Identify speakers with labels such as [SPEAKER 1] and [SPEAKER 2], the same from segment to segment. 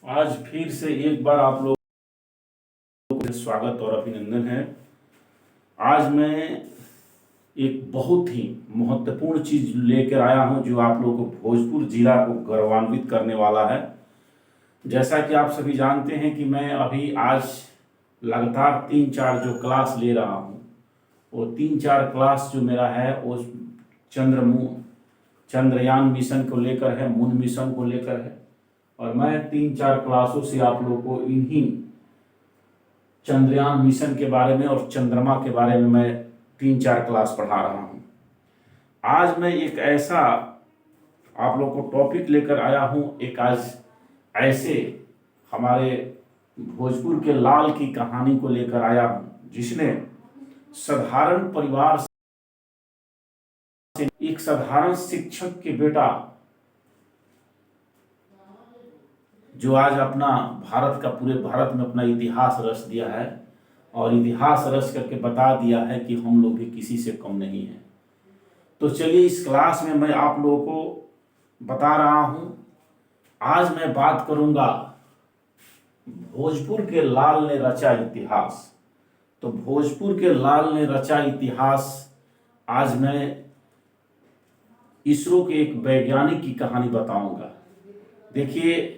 [SPEAKER 1] आज फिर से एक बार आप लोगों को स्वागत और अभिनंदन है। आज मैं एक बहुत ही महत्वपूर्ण चीज लेकर आया हूं जो आप लोगों को भोजपुर जिला को गौरवान्वित करने वाला है। जैसा कि आप सभी जानते हैं कि मैं अभी आज लगातार 3-4 जो क्लास ले रहा हूं, वो 3-4 क्लास जो मेरा है वो चंद्रयान मिशन को लेकर है, मून मिशन को लेकर है। और मैं 3-4 क्लासों से आप लोगों को इन्हीं चंद्रयान मिशन के बारे में और चंद्रमा के बारे में मैं 3-4 क्लास पढ़ा रहा हूं। आज मैं एक ऐसा आप लोग को टॉपिक लेकर आया हूं, एक आज ऐसे हमारे भोजपुर के लाल की कहानी को लेकर आया हूं जिसने साधारण परिवार से एक साधारण शिक्षक के बेटा जो आज अपना भारत का पूरे भारत में अपना इतिहास रच दिया है और इतिहास रच करके बता दिया है कि हम लोग भी किसी से कम नहीं हैं। तो चलिए इस क्लास में मैं आप लोगों को बता रहा हूं। आज मैं बात करूंगा भोजपुर के लाल ने रचा इतिहास। तो भोजपुर के लाल ने रचा इतिहास, आज मैं इसरो के एक वैज्ञानिक की कहानी बताऊंगा। देखिए,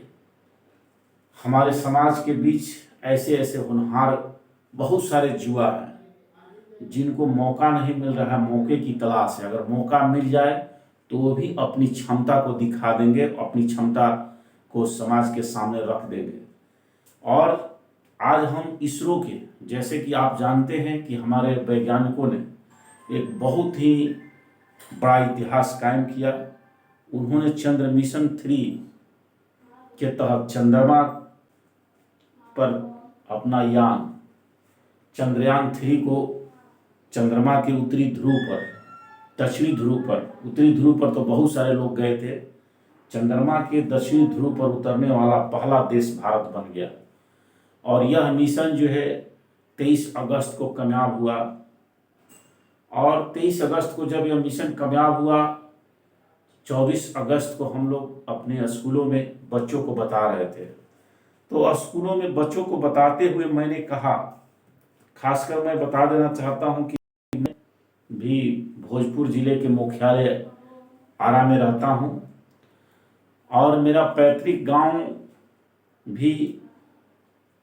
[SPEAKER 1] हमारे समाज के बीच ऐसे ऐसे होनहार बहुत सारे युवा हैं जिनको मौका नहीं मिल रहा है, मौके की तलाश है। अगर मौका मिल जाए तो वो भी अपनी क्षमता को दिखा देंगे, अपनी क्षमता को समाज के सामने रख देंगे। और आज हम इसरो के, जैसे कि आप जानते हैं कि हमारे वैज्ञानिकों ने एक बहुत ही बड़ा इतिहास कायम किया। उन्होंने चंद्र मिशन 3 के तहत चंद्रमा पर अपना यान चंद्रयान 3 को चंद्रमा के उत्तरी ध्रुव पर, दक्षिणी ध्रुव पर, उत्तरी ध्रुव पर तो बहुत सारे लोग गए थे, चंद्रमा के दक्षिणी ध्रुव पर उतरने वाला पहला देश भारत बन गया। और यह मिशन जो है 23 अगस्त को कामयाब हुआ। और 23 अगस्त को जब यह मिशन कामयाब हुआ, 24 अगस्त को हम लोग अपने स्कूलों में बच्चों को बता रहे थे। तो स्कूलों में बच्चों को बताते हुए मैंने कहा, खासकर मैं बता देना चाहता हूं कि मैं भी भोजपुर जिले के मुख्यालय आरा में रहता हूं और मेरा पैतृक गांव भी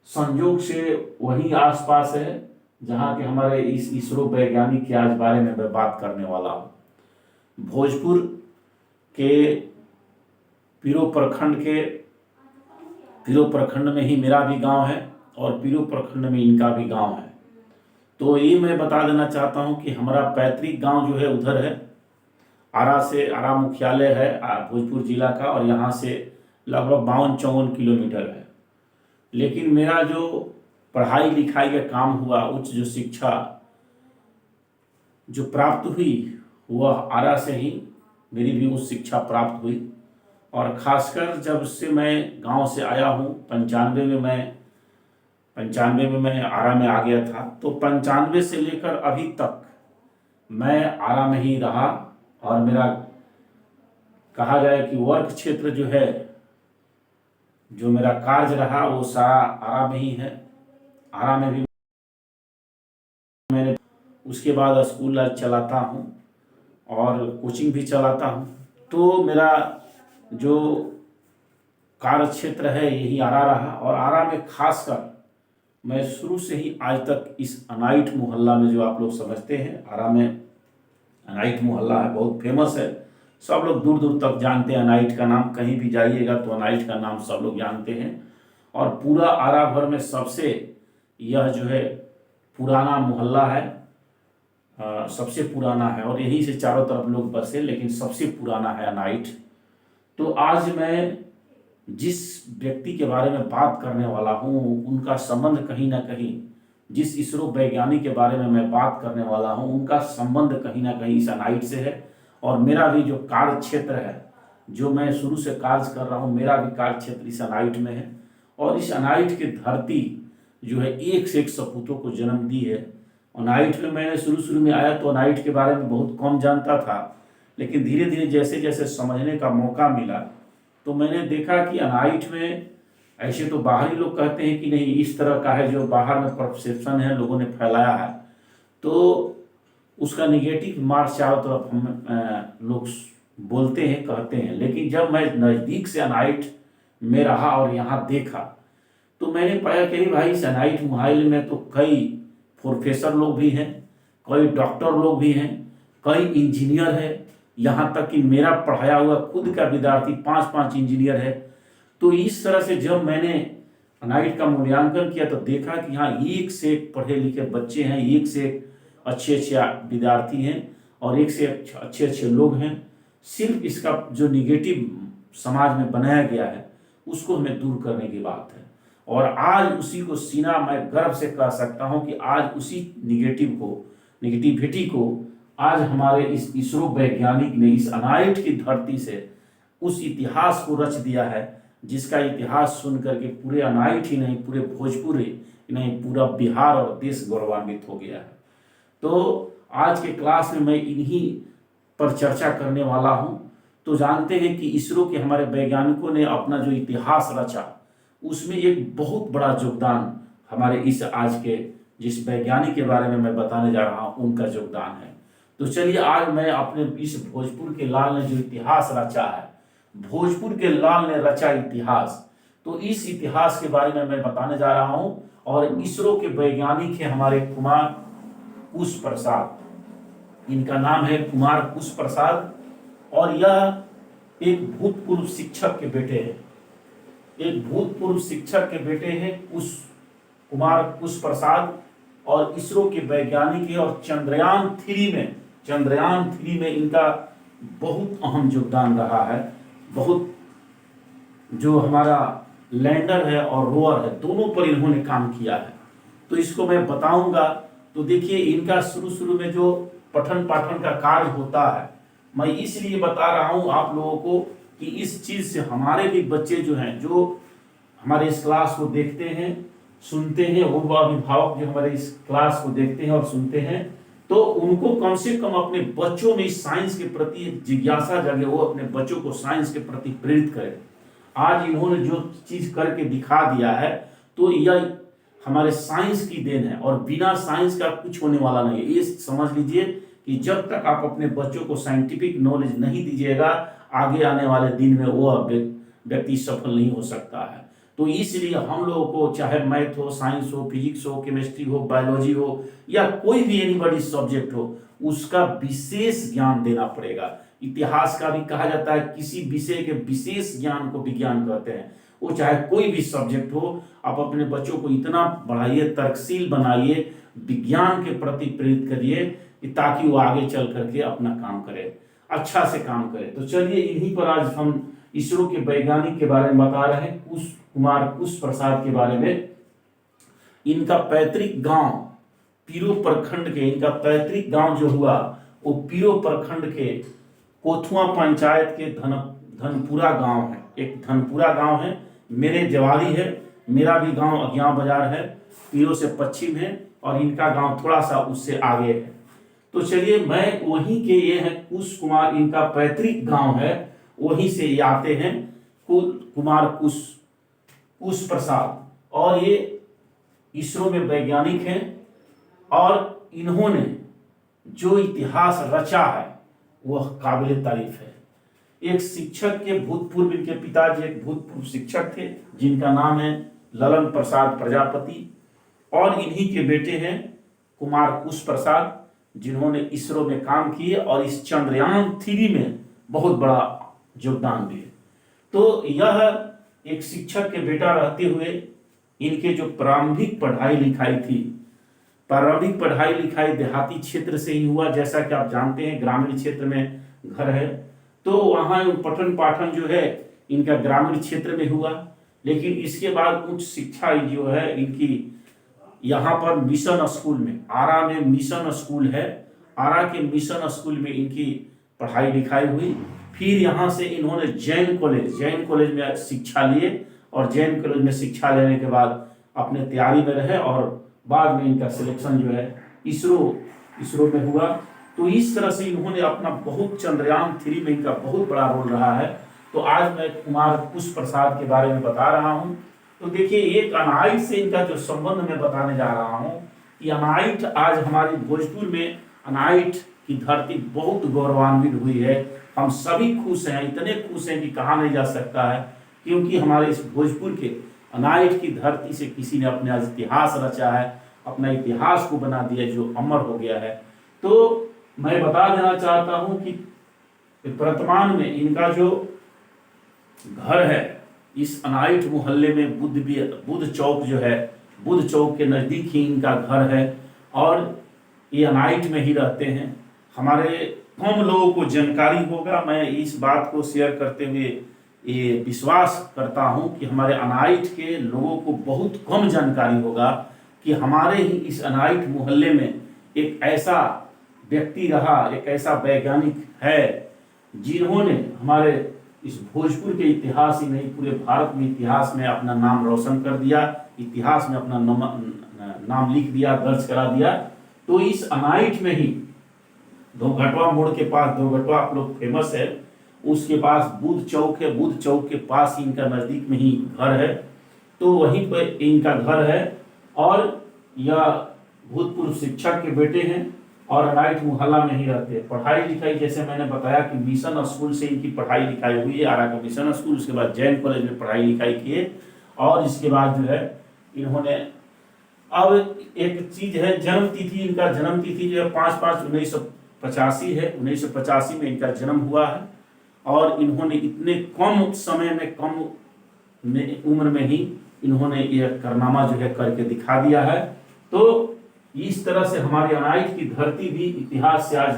[SPEAKER 1] संयोग से वहीं आसपास है जहां के हमारे इस इसरो वैज्ञानिक के आज बारे में मैं बात करने वाला हूं। भोजपुर के पीरो प्रखंड में ही मेरा भी गांव है और पीरो प्रखंड में इनका भी गांव है। तो ये मैं बता देना चाहता हूं कि हमारा पैतृक गांव जो है उधर है, आरा मुख्यालय है भोजपुर जिला का, और यहाँ से लगभग 52-54 किलोमीटर है। लेकिन मेरा जो पढ़ाई लिखाई का काम हुआ, उच्च जो शिक्षा जो प्राप्त हुई, वह आरा से ही मेरी भी उच्च शिक्षा प्राप्त हुई। और खासकर जब से मैं गांव से आया हूं, 95 में मैं आरा में आ गया था। तो 95 से लेकर अभी तक मैं आरा में ही रहा और मेरा कहा जाए कि वर्क क्षेत्र जो है, जो मेरा कार्य रहा, वो सारा आरा में ही है। आरा में भी मैंने उसके बाद स्कूल चलाता हूँ और कोचिंग भी चलाता हूँ। तो मेरा जो कार्य क्षेत्र है यही आरा रहा। और आरा में खासकर मैं शुरू से ही आज तक इस अनाइट मोहल्ला में, जो आप लोग समझते हैं, आरा में अनाइट मोहल्ला है, बहुत फेमस है, सब लोग दूर दूर तक जानते हैं अनाइट का नाम। कहीं भी जाइएगा तो अनाइट का नाम सब लोग जानते हैं। और पूरा आरा भर में सबसे यह जो है पुराना मोहल्ला है, सबसे पुराना है और यहीं से चारों तरफ लोग बसे, लेकिन सबसे पुराना है अनाइट। तो आज मैं जिस व्यक्ति के बारे में बात करने वाला हूँ, उनका संबंध कहीं ना कहीं, जिस इसरो वैज्ञानिक के बारे में मैं बात करने वाला हूँ, उनका संबंध कहीं ना कहीं इस अनाइट से है। और मेरा भी जो कार्य क्षेत्र है, जो मैं शुरू से कार्य कर रहा हूँ, मेरा भी कार्य क्षेत्र इस अनाइट में है। और इस अनाइट की धरती जो है एक से एक सपूतों को जन्म दी है। अनाइट में मैंने शुरू में आया तो अनाइट के बारे में बहुत कम जानता था, लेकिन धीरे धीरे जैसे जैसे समझने का मौका मिला तो मैंने देखा कि अनाइट में ऐसे तो बाहरी लोग कहते हैं कि नहीं इस तरह का है, जो बाहर में परसेप्शन है लोगों ने फैलाया है, तो उसका निगेटिव मार्क चारों तरफ हम लोग बोलते हैं, कहते हैं। लेकिन जब मैं नज़दीक से अनाइट में रहा और यहाँ देखा, तो मैंने पाया कि भाई इस अनाइट मोहाइल में तो कई प्रोफेसर लोग भी हैं, कई डॉक्टर लोग भी हैं, कई इंजीनियर हैं, यहाँ तक कि मेरा पढ़ाया हुआ खुद का विद्यार्थी 5-5 इंजीनियर है। तो इस तरह से जब मैंने अनाइट का मूल्यांकन किया तो देखा कि यहाँ एक से एक पढ़े लिखे बच्चे हैं, एक से एक अच्छे अच्छे विद्यार्थी हैं और एक से अच्छे अच्छे लोग हैं। सिर्फ इसका जो निगेटिव समाज में बनाया गया है उसको हमें दूर करने की बात है। और आज उसी को सीना मैं गर्व से कह सकता हूं कि आज उसी निगेटिविटी को आज हमारे इस इसरो वैज्ञानिक ने इस अनाइट की धरती से उस इतिहास को रच दिया है, जिसका इतिहास सुन करके पूरे अनाइट ही नहीं, पूरे भोजपुर ही नहीं, पूरा बिहार और देश गौरवान्वित हो गया है। तो आज के क्लास में मैं इन्हीं पर चर्चा करने वाला हूं। तो जानते हैं कि इसरो के हमारे वैज्ञानिकों ने अपना जो इतिहास रचा उसमें एक बहुत बड़ा योगदान हमारे इस आज के जिस वैज्ञानिक के बारे में मैं बताने जा रहा हूं उनका योगदान है। तो चलिए आज मैं अपने इस भोजपुर के लाल ने जो इतिहास रचा है, भोजपुर के लाल ने रचा इतिहास, तो इस इतिहास के बारे में मैं बताने जा रहा हूं। और इसरो के वैज्ञानिक है हमारे कुमार कुश प्रसाद, इनका नाम है कुमार कुश प्रसाद। और यह एक भूतपूर्व शिक्षक के बेटे हैं, एक भूतपूर्व शिक्षक के बेटे हैं कुमार कुश प्रसाद, और इसरो के वैज्ञानिक है। और चंद्रयान 3 में इनका बहुत अहम योगदान रहा है। बहुत जो हमारा लैंडर है और रोवर है दोनों पर इन्होंने काम किया है, तो इसको मैं बताऊंगा। तो देखिए इनका शुरू में जो पठन पाठन का कार्य होता है, मैं इसलिए बता रहा हूं आप लोगों को कि इस चीज से हमारे भी बच्चे जो हैं, जो हमारे इस क्लास को देखते हैं सुनते हैं, वो अभिभावक जो हमारे इस क्लास को देखते हैं और सुनते हैं, तो उनको कम से कम अपने बच्चों में इस साइंस के प्रति जिज्ञासा जगे, वो अपने बच्चों को साइंस के प्रति प्रेरित करें। आज इन्होंने जो चीज करके दिखा दिया है तो यह हमारे साइंस की देन है, और बिना साइंस का कुछ होने वाला नहीं है। ये समझ लीजिए कि जब तक आप अपने बच्चों को साइंटिफिक नॉलेज नहीं दीजिएगा, आगे आने वाले दिन में वो व्यक्ति सफल नहीं हो सकता है। तो इसलिए हम लोगों को चाहे मैथ हो, साइंस हो, फिजिक्स हो, केमिस्ट्री हो, बायोलॉजी हो, या कोई भी एनीबॉडी सब्जेक्ट हो, उसका विशेष ज्ञान देना पड़ेगा। इतिहास का भी कहा जाता है किसी विषय के विशेष ज्ञान को विज्ञान कहते हैं। वो चाहे कोई भी सब्जेक्ट हो, आप अपने बच्चों को इतना बढ़ाइए, तर्कशील बनाइए, विज्ञान के प्रति प्रेरित करिए ताकि वो आगे चल करके अपना काम करे, अच्छा से काम करे। तो चलिए इन्हीं पर आज हम इसरो के वैज्ञानिक के बारे में बता रहे हैं, कुमार कुश प्रसाद के बारे में। इनका पैतृक गांव पीरो प्रखंड के, इनका पैतृक गांव जो हुआ वो पीरो प्रखंड के कोथुआ पंचायत के धनपुरा गांव है। एक धनपुरा गांव है, मेरे जवारी है, मेरा भी गांव अज्ञाव बाजार है, पीरो से पश्चिम है, और इनका गांव थोड़ा सा उससे आगे है। तो चलिए मैं वहीं के, ये है कुश कुमार, इनका पैतृक गांव है, वहीं से ये आते हैं कुमार कुश प्रसाद। और ये इसरो में वैज्ञानिक हैं, और इन्होंने जो इतिहास रचा है वह काबिल तारीफ है। एक शिक्षक के भूतपूर्व, इनके पिताजी एक भूतपूर्व शिक्षक थे जिनका नाम है ललन प्रसाद प्रजापति, और इन्हीं के बेटे हैं कुमार कुश प्रसाद, जिन्होंने इसरो में काम किए और इस चंद्रयान 3 में बहुत बड़ा योगदान दिए। तो यह एक शिक्षक के बेटा रहते हुए इनके जो प्रारंभिक पढ़ाई लिखाई देहाती क्षेत्र से ही हुआ। जैसा कि आप जानते हैं ग्रामीण क्षेत्र में घर है, तो वहाँ पठन पाठन जो है इनका ग्रामीण क्षेत्र में हुआ। लेकिन इसके बाद उच्च शिक्षा जो है इनकी यहाँ पर मिशन स्कूल में, आरा में मिशन स्कूल है, आरा के मिशन स्कूल में इनकी पढ़ाई लिखाई हुई। फिर यहाँ से इन्होंने जैन कॉलेज में शिक्षा लिए, और जैन कॉलेज में शिक्षा लेने के बाद अपने तैयारी में रहे, और बाद में इनका सिलेक्शन जो है इसरो में हुआ। तो इस तरह से इन्होंने अपना बहुत, चंद्रयान 3 में इनका बहुत बड़ा रोल रहा है। तो आज मैं कुमार कुश प्रसाद के बारे में बता रहा हूँ। तो देखिए एक अनाइट से इनका जो संबंध मैं बताने जा रहा हूँ कि अनाइट आज हमारी भोजपुर में अनाइट की धरती बहुत गौरवान्वित हुई है। हम सभी खुश हैं, इतने खुश हैं कि कहा नहीं जा सकता है, क्योंकि हमारे इस भोजपुर के अनाइट की धरती से किसी ने अपना इतिहास रचा है, अपना इतिहास को बना दिया जो अमर हो गया है। तो मैं बता देना चाहता हूँ कि वर्तमान में इनका जो घर है इस अनाइट मोहल्ले में बुद्ध चौक जो है, बुद्ध चौक के नज़दीक ही इनका घर है और ये अनाइट में ही रहते हैं। हमारे कम लोगों को जानकारी होगा, मैं इस बात को शेयर करते हुए ये विश्वास करता हूं कि हमारे अनाइट के लोगों को बहुत कम जानकारी होगा कि हमारे ही इस अनाइट मोहल्ले में एक ऐसा व्यक्ति रहा, एक ऐसा वैज्ञानिक है जिन्होंने हमारे इस भोजपुर के इतिहास ही नहीं पूरे भारत में इतिहास में अपना नाम रोशन कर दिया, इतिहास में अपना नाम लिख दिया, दर्ज करा दिया। तो इस अनाइट में ही दोघटवा मोड़ के पास, दोघटवा आप लोग फेमस है, उसके पास बुद्ध चौक है, बुद्ध चौक के पास ही इनका नज़दीक में ही घर है। तो वहीं पर इनका घर है और यह भूतपूर्व शिक्षक के बेटे हैं और अनाइट मोहल्ला में ही रहते हैं। पढ़ाई लिखाई जैसे मैंने बताया कि मिशन स्कूल से इनकी पढ़ाई लिखाई हुई है, आरा का मिशन स्कूल, उसके बाद जैन कॉलेज में पढ़ाई लिखाई किए और इसके बाद जो है इन्होंने, अब एक चीज है जन्म तिथि, इनका जन्म तिथि जो है 5/5/1985 है, 1985 में इनका जन्म हुआ है और इन्होंने इतने कम समय में, कम उम्र में ही इन्होंने यह कारनामा जो है करके दिखा दिया है। तो इस तरह से हमारे अनाइट की धरती भी इतिहास से आज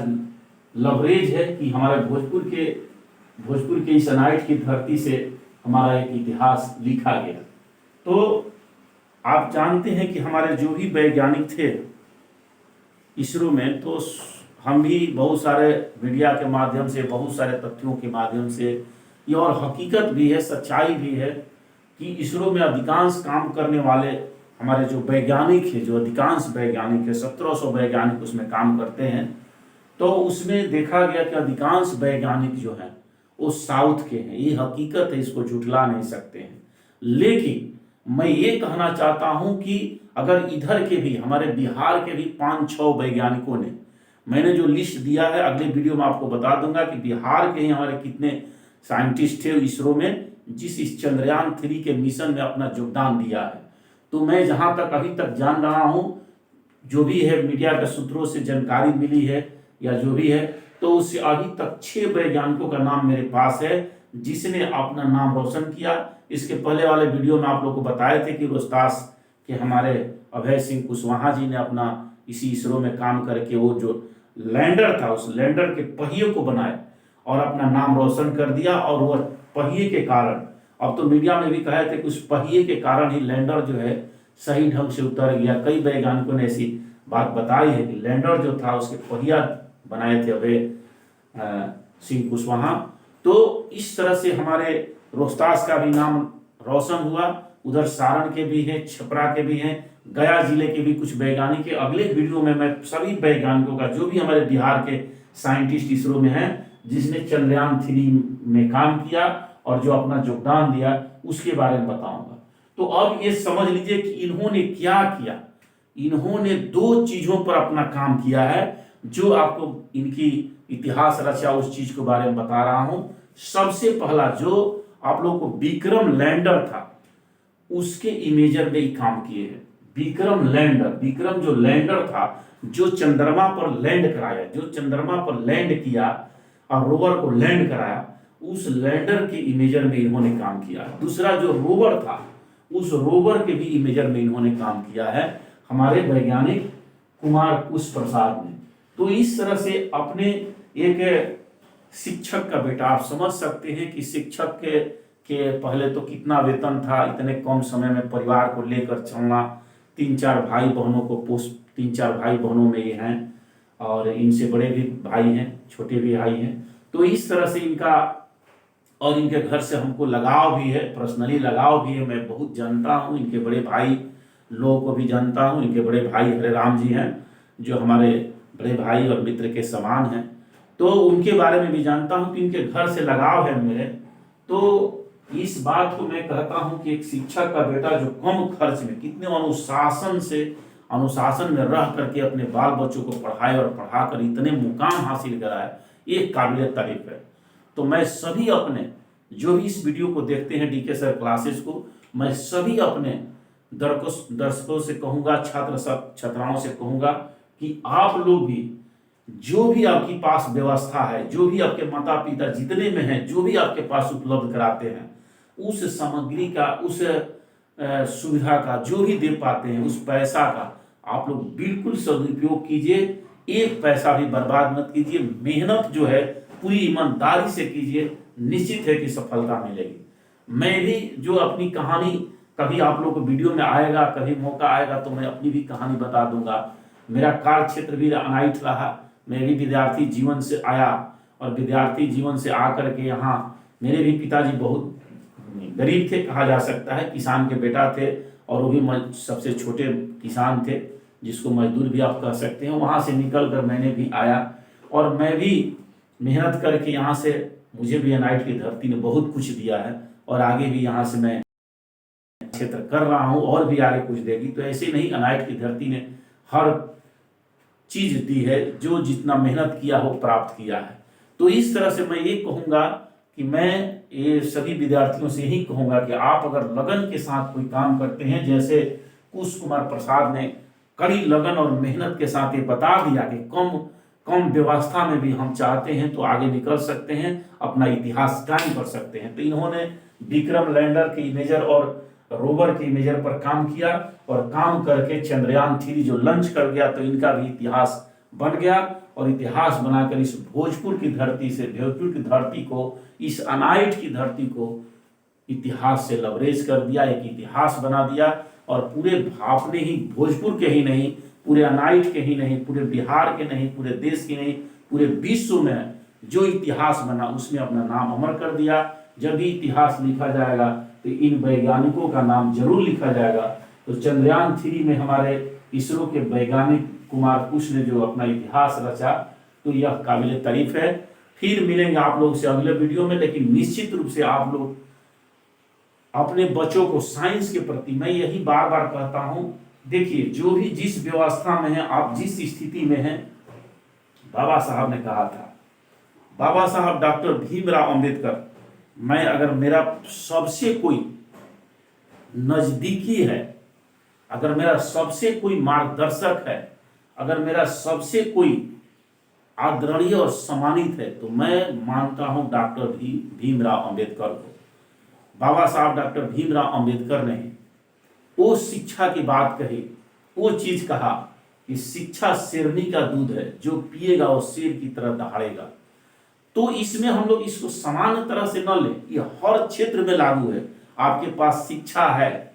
[SPEAKER 1] लबरेज है कि हमारे भोजपुर के इस अनाइट की धरती से हमारा एक इतिहास लिखा गया। तो आप जानते हैं कि हमारे जो भी वैज्ञानिक थे इसरो में, तो हम भी बहुत सारे मीडिया के माध्यम से, बहुत सारे तथ्यों के माध्यम से, ये और हकीकत भी है, सच्चाई भी है कि इसरो में अधिकांश काम करने वाले हमारे जो वैज्ञानिक है, जो अधिकांश वैज्ञानिक है, 1700 वैज्ञानिक उसमें काम करते हैं। तो उसमें देखा गया कि अधिकांश वैज्ञानिक जो हैं वो साउथ के हैं। ये हकीकत है, इसको झुठला नहीं सकते हैं। लेकिन मैं ये कहना चाहता हूं कि अगर इधर के भी, हमारे बिहार के भी 5-6 वैज्ञानिकों ने, मैंने जो लिस्ट दिया है अगले वीडियो में आपको बता दूंगा कि बिहार के ही हमारे कितने साइंटिस्ट थे इसरो में जिस इस चंद्रयान 3 के मिशन में अपना योगदान दिया है। तो मैं जहां तक अभी तक जान रहा हूं, जो भी है मीडिया के सूत्रों से जानकारी मिली है या जो भी है, तो उससे अभी तक 6 वैज्ञानिकों का नाम मेरे पास है जिसने अपना नाम रोशन किया। इसके पहले वाले वीडियो में आप लोग को बताए थे कि रोहतास के हमारे अभय सिंह कुशवाहा जी ने अपना इसी इसरो में काम करके वो जो लैंडर था उस लैंडर के पहिए को बनाए और अपना नाम रोशन कर दिया। और वह पहिए के कारण, अब तो मीडिया में भी कहे थे कि उस पहिए के कारण ही लैंडर जो है सही ढंग से उतर गया। कई वैज्ञानिकों ने ऐसी बात बताई है कि लैंडर जो था उसके पहिया बनाए थे अभय सिंह कुशवाहा। तो इस तरह से हमारे रोहतास का भी नाम रोशन हुआ। उधर सारण के भी हैं, छपरा के भी हैं, गया जिले के भी कुछ वैज्ञानिक है। अगले वीडियो में मैं सभी वैज्ञानिकों का, जो भी हमारे बिहार के साइंटिस्ट इसरो में हैं जिसने चंद्रयान 3 में काम किया और जो अपना योगदान दिया, उसके बारे में बताऊंगा। तो अब ये समझ लीजिए कि इन्होंने क्या किया। इन्होंने 2 चीजों पर अपना काम किया है जो आपको इनकी इतिहास रचा उस चीज के बारे में बता रहा हूं। सबसे पहला जो आप लोगों को विक्रम लैंडर था उसके इमेजर में ही काम किए हैं। विक्रम लैंडर, विक्रम जो लैंडर था जो चंद्रमा पर लैंड कराया, जो चंद्रमा पर लैंड किया और रोवर को लैंड कराया, उस लैंडर के इमेजर में इन्होंने काम किया। दूसरा जो रोवर था उस रोवर के भी इमेजर में इन्होंने काम किया है हमारे वैज्ञानिक कुमार कुश प्रसाद ने। तो इस तरह से अपने एक शिक्षक का बेटा, आप समझ सकते हैं कि शिक्षक के पहले तो कितना वेतन था, इतने कम समय में परिवार को लेकर चलना। 3-4 भाई बहनों को 3-4 भाई बहनों में ये हैं और इनसे बड़े भी भाई हैं, छोटे भी भाई हैं। तो इस तरह से इनका और इनके घर से हमको लगाव भी है, पर्सनली लगाव भी है। मैं बहुत जानता हूँ, इनके बड़े भाई लोगों को भी जानता हूँ। इनके बड़े भाई हरे राम जी हैं जो हमारे बड़े भाई और मित्र के समान हैं। तो उनके बारे में भी जानता हूँ कि इनके घर से लगाव है मेरे। तो इस बात को मैं कहता हूं कि एक शिक्षक का बेटा जो कम खर्च में कितने अनुशासन में रह करके अपने बाल बच्चों को पढ़ाए और पढ़ाकर इतने मुकाम हासिल कराए, ये काबिल तारीफ है। तो मैं सभी अपने जो भी इस वीडियो को देखते हैं डीके सर क्लासेस को, मैं सभी अपने दर्शकों से कहूंगा, छात्राओं से कहूंगा कि आप लोग भी जो भी आपके पास व्यवस्था है, जो भी आपके माता पिता जितने में हैं, जो भी आपके पास उपलब्ध कराते हैं, उस सामग्री का, उस सुविधा का जो भी दे पाते हैं, उस पैसा का आप लोग बिल्कुल सदुपयोग कीजिए। एक पैसा भी बर्बाद मत कीजिए। मेहनत जो है पूरी ईमानदारी से कीजिए, निश्चित है कि सफलता मिलेगी। मैं भी जो अपनी कहानी, कभी आप लोग को वीडियो में आएगा, कभी मौका आएगा तो मैं अपनी भी कहानी बता दूंगा। मेरा कार्य क्षेत्र भी अनाइट रहा। मैं भी विद्यार्थी जीवन से आया और विद्यार्थी जीवन से आकर के यहाँ मेरे भी पिताजी बहुत गरीब थे, कहा जा सकता है, किसान के बेटा थे, और वो भी सबसे छोटे किसान थे, जिसको मजदूर भी आप कह सकते हैं। वहाँ से निकल कर मैंने भी आया और मैं भी मेहनत करके यहाँ से, मुझे भी अनाइट की धरती ने बहुत कुछ दिया है और आगे भी यहाँ से मैं क्षेत्र कर रहा हूँ और भी आगे कुछ देगी। तो ऐसे नहीं, अनाइट की धरती ने हर चीज दी है, जो जितना मेहनत किया हो प्राप्त किया है। तो इस तरह से मैं ये कहूँगा कि मैं ये सभी विद्यार्थियों से यही कहूँगा कि आप अगर लगन के साथ कोई काम करते हैं, जैसे कुश कुमार प्रसाद ने कड़ी लगन और मेहनत के साथ ये बता दिया कि कम व्यवस्था में भी हम चाहते हैं तो आगे निकल सकते हैं, अपना इतिहास कायम कर सकते हैं। तो इन्होंने विक्रम लैंडर के इमेजर और रोवर के इमेजर पर काम किया और काम करके चंद्रयान 3 जो लॉन्च कर गया, तो इनका भी इतिहास बन गया। और इतिहास बनाकर इस भोजपुर की धरती से, भोजपुर की धरती को, इस अनाइट की धरती को इतिहास से लवरेज कर दिया, एक इतिहास बना दिया। और पूरे आपने ही भोजपुर के ही नहीं, पूरे अनाइट के ही नहीं, पूरे बिहार के नहीं, पूरे देश के नहीं, पूरे विश्व में जो इतिहास बना उसमें अपना नाम अमर कर दिया। जब भी इतिहास लिखा जाएगा तो इन वैज्ञानिकों का नाम जरूर लिखा जाएगा। तो चंद्रयान 3 में हमारे इसरो के वैज्ञानिक कुमार कुश ने जो अपना इतिहास रचा, तो यह काबिल तारीफ है। फिर मिलेंगे आप लोग से अगले वीडियो में, लेकिन निश्चित रूप से आप लोग अपने बच्चों को साइंस के प्रति, मैं यही बार बार कहता हूं, देखिए जो भी जिस व्यवस्था में है, आप जिस स्थिति में हैं, बाबा साहब ने कहा था, बाबा साहब डॉक्टर भीमराव अंबेडकर, मैं अगर मेरा सबसे कोई नजदीकी है, अगर मेरा सबसे कोई मार्गदर्शक है, अगर मेरा सबसे कोई आदरणीय और सम्मानित है, तो मैं मानता हूं डॉक्टर भीमराव अंबेडकर को। बाबा साहब डॉक्टर भीमराव अंबेडकर ने वो शिक्षा की बात कही, वो चीज कहा कि शिक्षा शेरनी का दूध है, जो पिएगा वो शेर की तरह दहाड़ेगा। तो इसमें हम लोग इसको समान तरह से न लें, ये हर क्षेत्र में लागू है। आपके पास शिक्षा है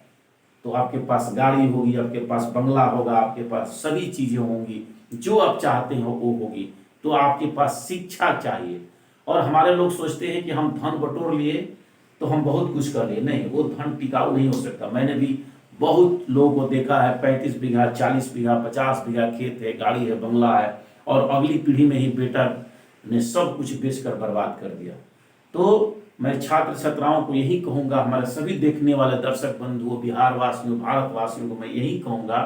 [SPEAKER 1] तो आपके पास गाड़ी होगी, आपके पास बंगला होगा, आपके पास सभी चीजें होंगी, जो आप चाहते हो वो होगी। तो आपके पास शिक्षा चाहिए। और हमारे लोग सोचते हैं कि हम धन बटोर लिए तो हम बहुत कुछ कर लिए, नहीं, वो धन टिकाऊ नहीं हो सकता। मैंने भी बहुत लोगों को देखा है, 35 बीघा, 40 बीघा, 50 बीघा खेत है, गाड़ी है, बंगला है, और अगली पीढ़ी में ही बेटा ने सब कुछ बेचकर बर्बाद कर दिया। तो मैं छात्र छात्राओं को यही कहूंगा, हमारे सभी देखने वाले दर्शक बंधुओं, बिहार वासियों, भारतवासियों को मैं यही कहूंगा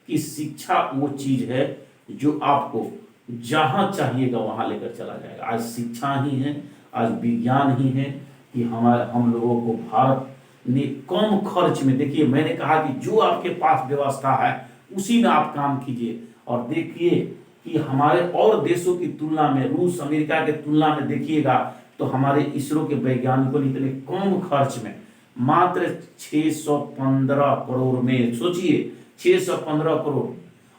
[SPEAKER 1] कि शिक्षा वो चीज है जो आपको जहां चाहिएगा वहां लेकर चला जाएगा। आज शिक्षा ही है, आज विज्ञान ही है कि हम लोगों को भारत ने कम खर्च में, देखिए मैंने कहा कि जो आपके पास व्यवस्था है उसी में आप काम कीजिए। और देखिए कि हमारे और देशों की तुलना में, रूस अमेरिका के तुलना में देखिएगा तो हमारे इसरो के वैज्ञानिकों ने इतने कम खर्च में मात्र 615 करोड़ में, सोचिए 615 करोड़,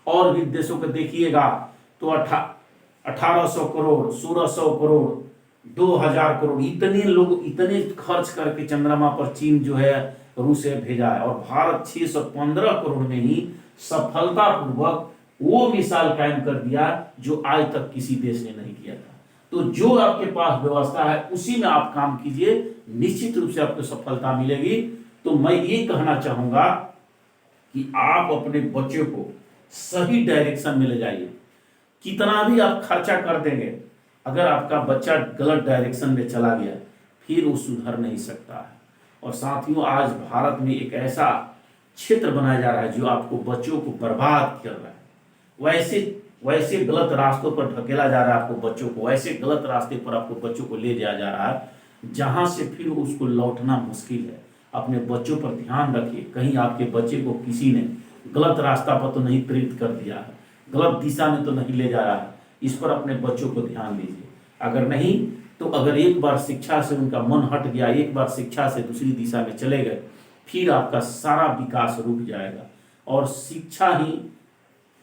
[SPEAKER 1] और भी देशों को देखिएगा तो 1800 करोड़, 1600 करोड़, 2000 करोड़, इतने लोग इतने खर्च करके चंद्रमा पर चीन जो है रूस से भेजा है, और भारत 615 करोड़ में ही सफलतापूर्वक वो मिसाइल कायम कर दिया जो आज तक किसी देश ने नहीं किया था। तो जो आपके पास व्यवस्था है उसी में आप काम कीजिए, निश्चित रूप से आपको सफलता मिलेगी। तो मैं ये कहना चाहूंगा कि आप अपने बच्चे को सही डायरेक्शन में ले जाइए। कितना भी आप खर्चा कर देंगे, अगर आपका बच्चा गलत डायरेक्शन में चला गया फिर वो सुधर नहीं सकता है। और साथियों, आज भारत में एक ऐसा क्षेत्र बनाया जा रहा है जो आपको बच्चों को बर्बाद कर रहा है। वैसे वैसे गलत रास्तों पर ढकेला जा रहा है आपको बच्चों को, वैसे गलत रास्ते पर आपको बच्चों को ले जाया जा रहा है जहां से फिर उसको लौटना मुश्किल है। अपने बच्चों पर ध्यान रखिए, कहीं आपके बच्चे को किसी ने गलत रास्ता पर तो नहीं प्रेरित कर दिया है, गलत दिशा में तो नहीं ले जा रहा है। इस पर अपने बच्चों को ध्यान दीजिए। अगर नहीं तो अगर एक बार शिक्षा से उनका मन हट गया, एक बार शिक्षा से दूसरी दिशा में चले गए, फिर आपका सारा विकास रुक जाएगा। और शिक्षा ही,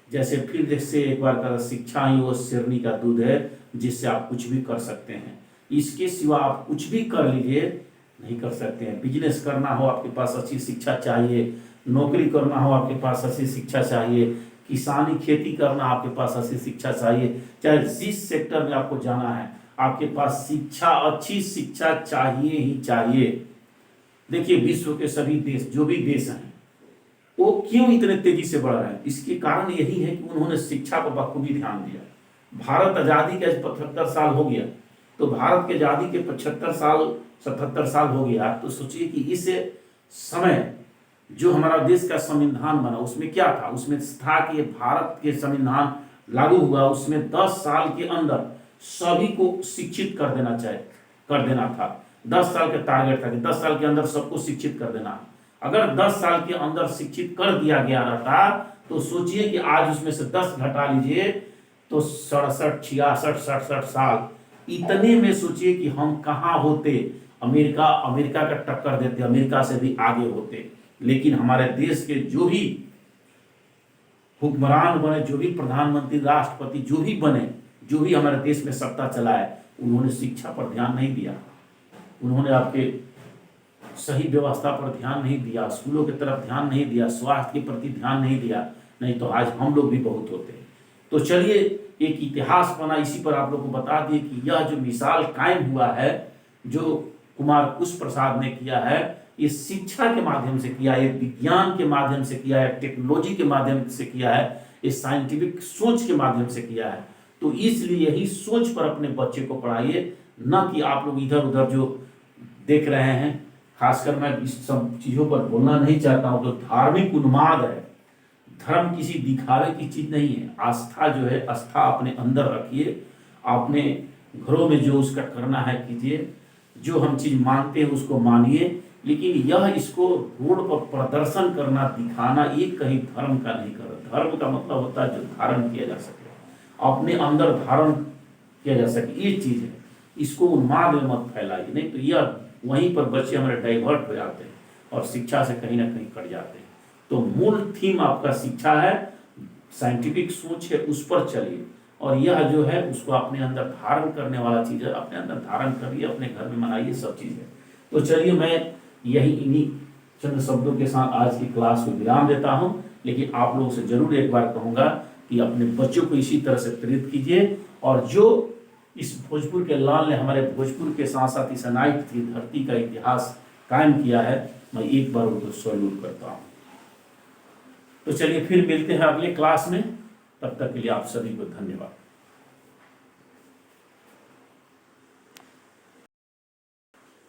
[SPEAKER 1] जैसे फिर से एक बार कहा, शिक्षा ही वो शेरनी का दूध है जिससे आप कुछ भी कर सकते हैं। इसके सिवा आप कुछ भी कर लीजिए नहीं कर सकते हैं। बिजनेस करना हो आपके पास अच्छी शिक्षा चाहिए, नौकरी करना हो आपके पास अच्छी शिक्षा चाहिए, किसानी खेती करना आपके पास अच्छी शिक्षा चाहिए, चाहे जिस सेक्टर में आपको जाना है आपके पास शिक्षा, अच्छी शिक्षा चाहिए ही चाहिए। देखिए विश्व के सभी देश, जो भी देश हैं, वो क्यों इतने तेजी से बढ़ रहे हैं? इसके कारण यही है कि उन्होंने शिक्षा पर बखूबी ध्यान दिया। भारत आजादी के 75 साल हो गया, तो भारत के आजादी के 77 साल हो गया, तो सोचिए कि इस समय जो हमारा देश का संविधान बना उसमें क्या था? उसमें था कि भारत के संविधान लागू हुआ, उसमें 10 साल के अंदर सभी को शिक्षित कर देना था। 10 साल का टारगेट था कि 10 साल के अंदर सबको शिक्षित कर देना। अगर 10 साल के अंदर शिक्षित कर दिया गया रहता तो सोचिए कि आज उसमें से 10 घटा लीजिए तो 67, 66, 67 साल, इतने में सोचिए कि हम कहाँ होते। अमेरिका का टक्कर देते, अमेरिका से भी आगे होते। लेकिन हमारे देश के जो भी हुक्मरान बने, जो भी प्रधानमंत्री, राष्ट्रपति, जो भी बने, जो भी हमारे देश में सत्ता चलाए, उन्होंने शिक्षा पर ध्यान नहीं दिया, उन्होंने आपके सही व्यवस्था पर ध्यान नहीं दिया, स्कूलों की तरफ ध्यान नहीं दिया, स्वास्थ्य के प्रति ध्यान नहीं दिया, नहीं तो आज हम लोग भी बहुत होते। तो चलिए एक इतिहास बना, इसी पर आप लोग को बता दिए कि यह जो मिसाल कायम हुआ है, जो कुमार कुश प्रसाद ने किया है, ये शिक्षा के माध्यम से किया है, विज्ञान के माध्यम से किया है, टेक्नोलॉजी के माध्यम से किया है, इस साइंटिफिक सोच के माध्यम से किया है। तो इसलिए यही सोच पर अपने बच्चे को पढ़ाइए, न कि आप लोग इधर उधर जो देख रहे हैं। खासकर मैं इस सब चीजों पर बोलना नहीं चाहता हूं, तो धार्मिक उन्माद है। धर्म किसी दिखावे की चीज नहीं है। आस्था जो है, आस्था अपने अंदर रखिए, अपने घरों में जो उसका करना है कीजिए, जो हम चीज मानते हैं उसको मानिए। लेकिन यह इसको रोड पर प्रदर्शन करना, दिखाना, ये कहीं धर्म का नहीं कर। धर्म का मतलब होता है जो धारण किया जा सके, अपने अंदर धारण किया जा सके, ये चीज है। इसको उन्माद में मत फैलाइए, नहीं तो यह वहीं पर बच्चे हमारे डाइवर्ट हो जाते हैं और शिक्षा से कहीं ना कहीं कट जाते हैं। तो मूल थीम आपका शिक्षा है, साइंटिफिक सोच है, उस पर चलिए। और यह जो है उसको अपने अंदर धारण करने वाला चीज है, अपने अंदर धारण करिए, अपने घर में मनाइए, सब चीज है। तो चलिए मैं यही इन्हीं चंद शब्दों के साथ आज की क्लास को विराम देता हूं। लेकिन आप लोगों से जरूर एक बार कहूंगा कि अपने बच्चों को इसी तरह से प्रेरित कीजिए। और जो इस भोजपुर के लाल ने हमारे भोजपुर के साथ साथ इस अनाइट की धरती का इतिहास कायम किया है, मैं एक बार उनको सैल्यूट करता हूँ। तो चलिए फिर मिलते हैं अगले क्लास में, तब तक के लिए आप सभी को धन्यवाद।